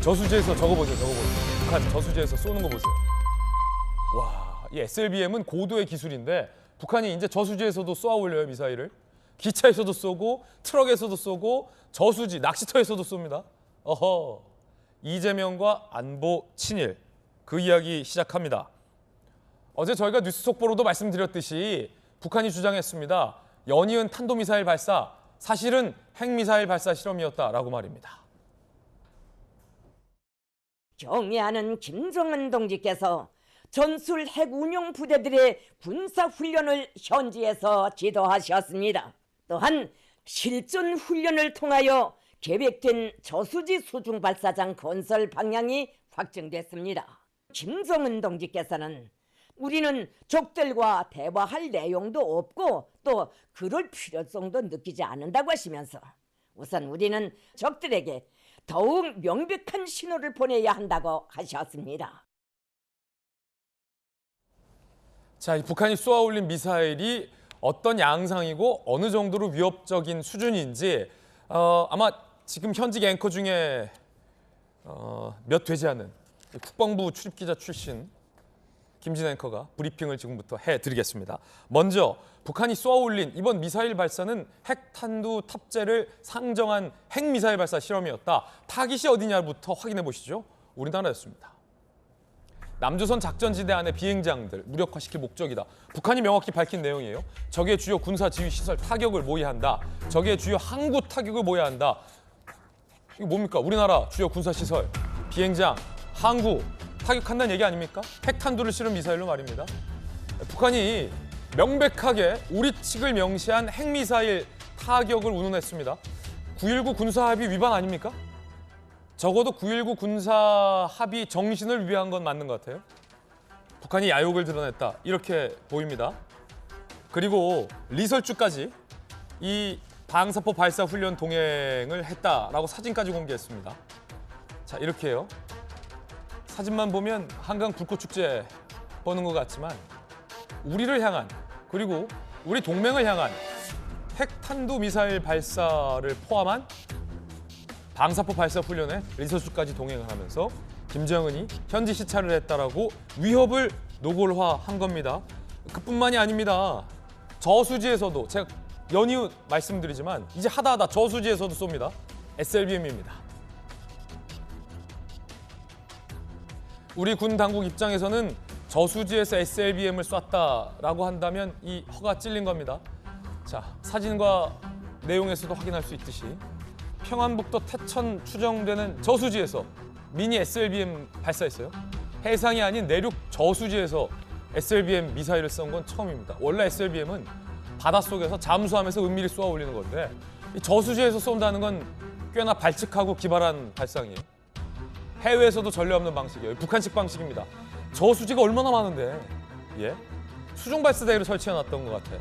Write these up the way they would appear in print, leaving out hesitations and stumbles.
저수지에서 저거 보세요. 북한 저수지에서 쏘는 거 보세요. 와, 이 SLBM은 고도의 기술인데 북한이 이제 저수지에서도 쏘아 올려요, 미사일을. 기차에서도 쏘고 트럭에서도 쏘고 저수지, 낚시터에서도 쏩니다. 어허, 이재명과 안보 친일, 그 이야기 시작합니다. 어제 저희가 뉴스 속보로도 말씀드렸듯이 북한이 주장했습니다. 연이은 탄도미사일 발사, 사실은 핵미사일 발사 실험이었다라고 말입니다. 경애하는 김정은 동지께서 전술 핵운용 부대들의 군사훈련을 현지에서 지도하셨습니다. 또한 실전 훈련을 통하여 계획된 저수지 수중 발사장 건설 방향이 확정됐습니다. 김정은 동지께서는 우리는 적들과 대화할 내용도 없고 또 그럴 필요성도 느끼지 않는다고 하시면서 우선 우리는 적들에게 더욱 명백한 신호를 보내야 한다고 하셨습니다. 자, 이 북한이 쏘아 올린 미사일이 어떤 양상이고 어느 정도로 위협적인 수준인지 아마 지금 현직 앵커 중에 몇 되지 않은 국방부 출입기자 출신 김진 앵커가 브리핑을 지금부터 해드리겠습니다. 먼저 북한이 쏘아 올린 이번 미사일 발사는 핵탄두 탑재를 상정한 핵미사일 발사 실험이었다. 타깃이 어디냐부터 확인해 보시죠. 우리나라였습니다. 남조선 작전지대 안의 비행장들 무력화시킬 목적이다. 북한이 명확히 밝힌 내용이에요. 적의 주요 군사 지휘 시설 타격을 모의한다. 적의 주요 항구 타격을 모의한다. 이거 뭡니까? 우리나라 주요 군사 시설, 비행장, 항구 타격한다는 얘기 아닙니까? 핵탄두를 실은 미사일로 말입니다. 북한이 명백하게 우리 측을 명시한 핵미사일 타격을 운운했습니다. 9.19 군사합의 위반 아닙니까? 적어도 9.19 군사합의 정신을 위한 건 맞는 것 같아요. 북한이 야욕을 드러냈다, 이렇게 보입니다. 그리고 리설주까지 이 방사포 발사 훈련 동행을 했다라고 사진까지 공개했습니다. 자, 이렇게 해요. 사진만 보면 한강 불꽃축제 보는 것 같지만 우리를 향한, 그리고 우리 동맹을 향한 핵탄두 미사일 발사를 포함한 방사포 발사 훈련에 리설주까지 동행을 하면서 김정은이 현지 시찰을 했다라고 위협을 노골화한 겁니다. 그뿐만이 아닙니다. 저수지에서도, 제가 연이은 말씀드리지만 이제 하다 저수지에서도 쏩니다. SLBM입니다. 우리 군 당국 입장에서는 저수지에서 SLBM을 쐈다라고 한다면 이 허가 찔린 겁니다. 자, 사진과 내용에서도 확인할 수 있듯이 평안북도 태천 추정되는 저수지에서 미니 SLBM 발사했어요. 해상이 아닌 내륙 저수지에서 SLBM 미사일을 쏜 건 처음입니다. 원래 SLBM은 바닷속에서 잠수하면서 은밀히 쏘아 올리는 건데 이 저수지에서 쏜다는 건 꽤나 발칙하고 기발한 발상이에요. 해외에서도 전례 없는 방식이에요. 북한식 방식입니다. 저수지가 얼마나 많은데, 예? 수중 발사대를 설치해놨던 것 같아요.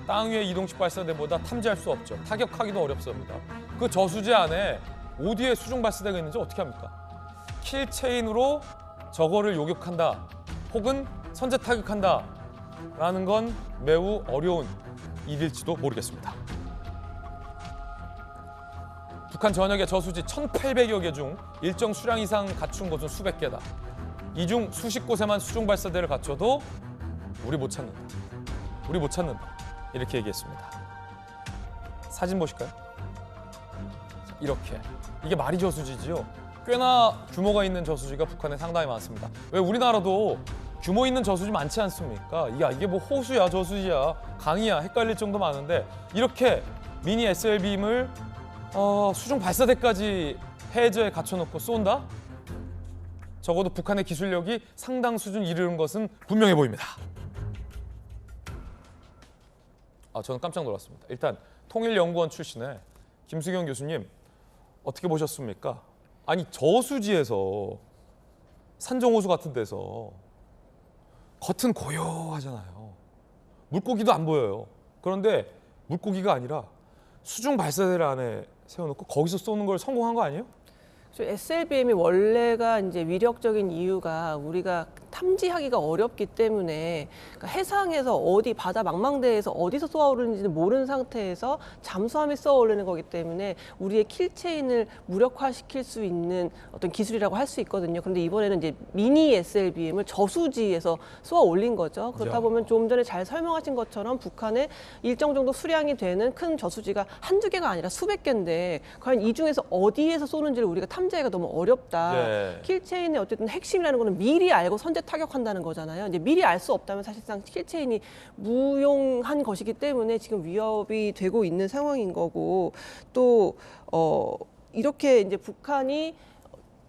땅 위의 이동식 발사대보다 탐지할 수 없죠. 타격하기도 어렵습니다. 그 저수지 안에 어디에 수중 발사대가 있는지 어떻게 합니까? 킬체인으로 저거를 요격한다, 혹은 선제 타격한다 라는 건 매우 어려운 일일지도 모르겠습니다. 북한 전역의 저수지 1,800여 개 중 일정 수량 이상 갖춘 곳은 수백 개다. 이 중 수십 곳에만 수중 발사대를 갖춰도 우리 못 찾는다. 우리 못 찾는다. 이렇게 얘기했습니다. 사진 보실까요? 이렇게. 이게 말이 저수지지요. 꽤나 규모가 있는 저수지가 북한에 상당히 많습니다. 왜 우리나라도 규모 있는 저수지 많지 않습니까? 이게 뭐 호수야, 저수지야, 강이야 헷갈릴 정도 많은데 이렇게 미니 SLBM을 수중 발사대까지 해저에 갖춰놓고 쏜다? 적어도 북한의 기술력이 상당 수준 이르는 것은 분명해 보입니다. 저는 깜짝 놀랐습니다. 일단 통일연구원 출신의 김수경 교수님, 어떻게 보셨습니까? 아니, 저수지에서 산정호수 같은 데서 겉은 고요하잖아요. 물고기도 안 보여요. 그런데 물고기가 아니라 수중 발사대를 안에 세워놓고 거기서 쏘는 걸 성공한 거 아니에요? SLBM이 원래가 이제 위력적인 이유가 우리가 탐지하기가 어렵기 때문에 그러니까 해상에서 어디 바다 망망대해에서 어디서 쏘아오르는지는 모르는 상태에서 잠수함이 쏘아올리는 거기 때문에 우리의 킬체인을 무력화시킬 수 있는 어떤 기술이라고 할 수 있거든요. 그런데 이번에는 이제 미니 SLBM을 저수지에서 쏘아올린 거죠. 그렇다 야. 보면 좀 전에 잘 설명하신 것처럼 북한에 일정 정도 수량이 되는 큰 저수지가 한두 개가 아니라 수백 개인데 과연 이 중에서 어디에서 쏘는지를 우리가 탐지하기가 너무 어렵다. 네. 킬체인의 어쨌든 핵심이라는 거는 미리 알고 선제 타격한다는 거잖아요. 이제 미리 알 수 없다면 사실상 킬체인이 무용한 것이기 때문에 지금 위협이 되고 있는 상황인 거고 또 이렇게 이제 북한이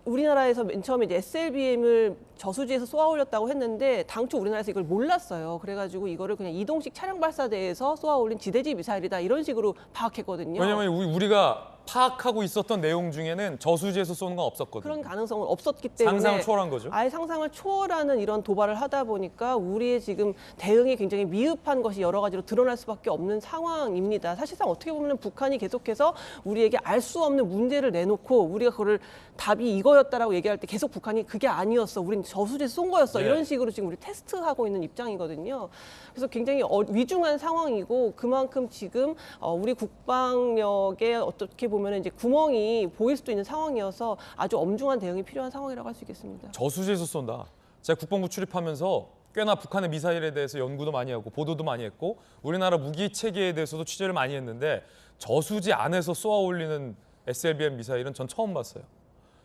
우리나라에서 맨 처음에 이제 SLBM을 저수지에서 쏘아올렸다고 했는데 당초 우리나라에서 이걸 몰랐어요. 그래가지고 이거를 그냥 이동식 차량 발사대에서 쏘아올린 지대지 미사일이다 이런 식으로 파악했거든요. 왜냐하면 우리가 파악하고 있었던 내용 중에는 저수지에서 쏘는 건 없었거든요. 그런 가능성은 없었기 때문에 상상을 초월한 거죠. 아예 상상을 초월하는 이런 도발을 하다 보니까 우리의 지금 대응이 굉장히 미흡한 것이 여러 가지로 드러날 수밖에 없는 상황입니다. 사실상 어떻게 보면 북한이 계속해서 우리에게 알 수 없는 문제를 내놓고 우리가 그거를 답이 이거였다라고 얘기할 때 계속 북한이 그게 아니었어. 우린 저수지에서 쏜 거였어. 네. 이런 식으로 지금 우리 테스트하고 있는 입장이거든요. 그래서 굉장히 위중한 상황이고 그만큼 지금 우리 국방력에 어떻게 보면 이제 구멍이 보일 수도 있는 상황이어서 아주 엄중한 대응이 필요한 상황이라고 할 수 있겠습니다. 저수지에서 쏜다. 제가 국방부 출입하면서 꽤나 북한의 미사일에 대해서 연구도 많이 하고 보도도 많이 했고 우리나라 무기 체계에 대해서도 취재를 많이 했는데 저수지 안에서 쏘아 올리는 SLBM 미사일은 전 처음 봤어요.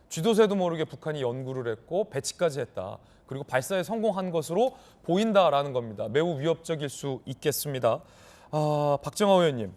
쥐도 새도 모르게 북한이 연구를 했고 배치까지 했다. 그리고 발사에 성공한 것으로 보인다라는 겁니다. 매우 위협적일 수 있겠습니다. 박정하 의원님.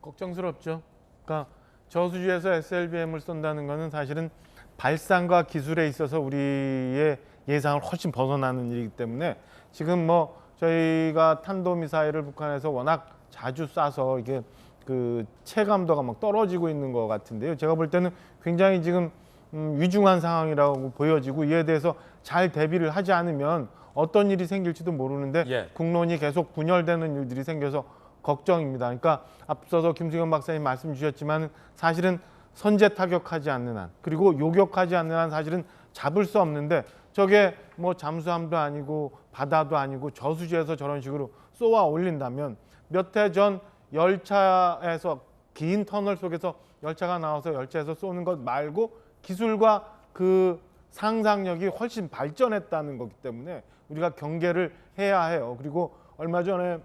걱정스럽죠. 그러니까 저수지에서 SLBM을 쏜다는 것은 사실은 발상과 기술에 있어서 우리의 예상을 훨씬 벗어나는 일이기 때문에 지금 뭐 저희가 탄도미사일을 북한에서 워낙 자주 쏴서 이게 그 체감도가 막 떨어지고 있는 것 같은데요. 제가 볼 때는 굉장히 지금 위중한 상황이라고 보여지고 이에 대해서 잘 대비를 하지 않으면 어떤 일이 생길지도 모르는데 예. 국론이 계속 분열되는 일들이 생겨서 걱정입니다. 그러니까 앞서서 김승현 박사님 말씀 주셨지만 사실은 선제 타격하지 않는 한 그리고 요격하지 않는 한 사실은 잡을 수 없는데 저게 뭐 잠수함도 아니고 바다도 아니고 저수지에서 저런 식으로 쏘아 올린다면 몇 해 전 열차에서 긴 터널 속에서 열차가 나와서 열차에서 쏘는 것 말고 기술과 그 상상력이 훨씬 발전했다는 거기 때문에 우리가 경계를 해야 해요. 그리고 얼마 전에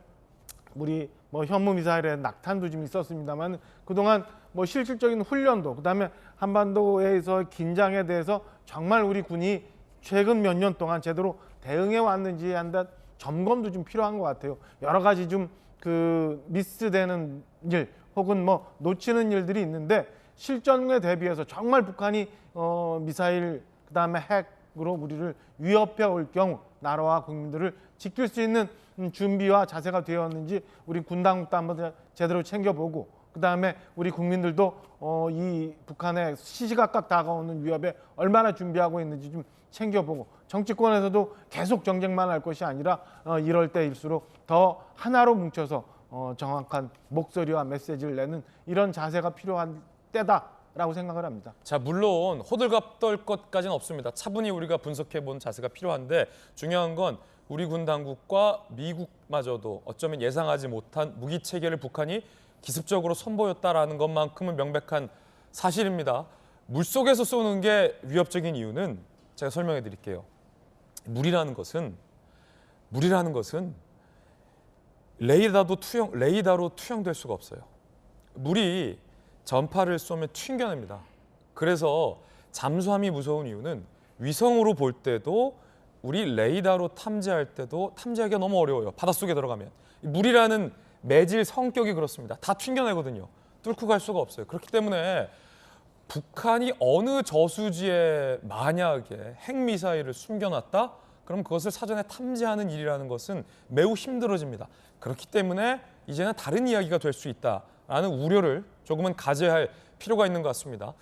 우리 뭐 현무 미사일에 낙탄도 좀 있었습니다만 그동안 뭐 실질적인 훈련도 그다음에 한반도에서 긴장에 대해서 정말 우리 군이 최근 몇 년 동안 제대로 대응해 왔는지 한다 점검도 좀 필요한 것 같아요. 여러 가지 좀 그 미스되는 일 혹은 뭐 놓치는 일들이 있는데 실전에 대비해서 정말 북한이 미사일 그다음에 핵으로 우리를 위협해 올 경우 나라와 국민들을 지킬 수 있는 준비와 자세가 되었는지 우리 군 당국도 한번 제대로 챙겨보고 그다음에 우리 국민들도 이 북한의 시시각각 다가오는 위협에 얼마나 준비하고 있는지 좀 챙겨보고 정치권에서도 계속 정쟁만 할 것이 아니라 이럴 때일수록 더 하나로 뭉쳐서 정확한 목소리와 메시지를 내는 이런 자세가 필요한 때다라고 생각을 합니다. 자, 물론 호들갑 떨 것까지는 없습니다. 차분히 우리가 분석해 본 자세가 필요한데 중요한 건 우리 군 당국과 미국마저도 어쩌면 예상하지 못한 무기 체계를 북한이 기습적으로 선보였다라는 것만큼은 명백한 사실입니다. 물속에서 쏘는 게 위협적인 이유는 제가 설명해 드릴게요. 물이라는 것은 레이더로 투영될 수가 없어요. 물이 전파를 쏘면 튕겨냅니다. 그래서 잠수함이 무서운 이유는 위성으로 볼 때도 우리 레이더로 탐지할 때도 탐지하기가 너무 어려워요. 바닷속에 들어가면. 물이라는 매질 성격이 그렇습니다. 다 튕겨내거든요. 뚫고 갈 수가 없어요. 그렇기 때문에 북한이 어느 저수지에 만약에 핵미사일을 숨겨놨다? 그럼 그것을 사전에 탐지하는 일이라는 것은 매우 힘들어집니다. 그렇기 때문에 이제는 다른 이야기가 될 수 있다라는 우려를 조금은 가져야 할 필요가 있는 것 같습니다.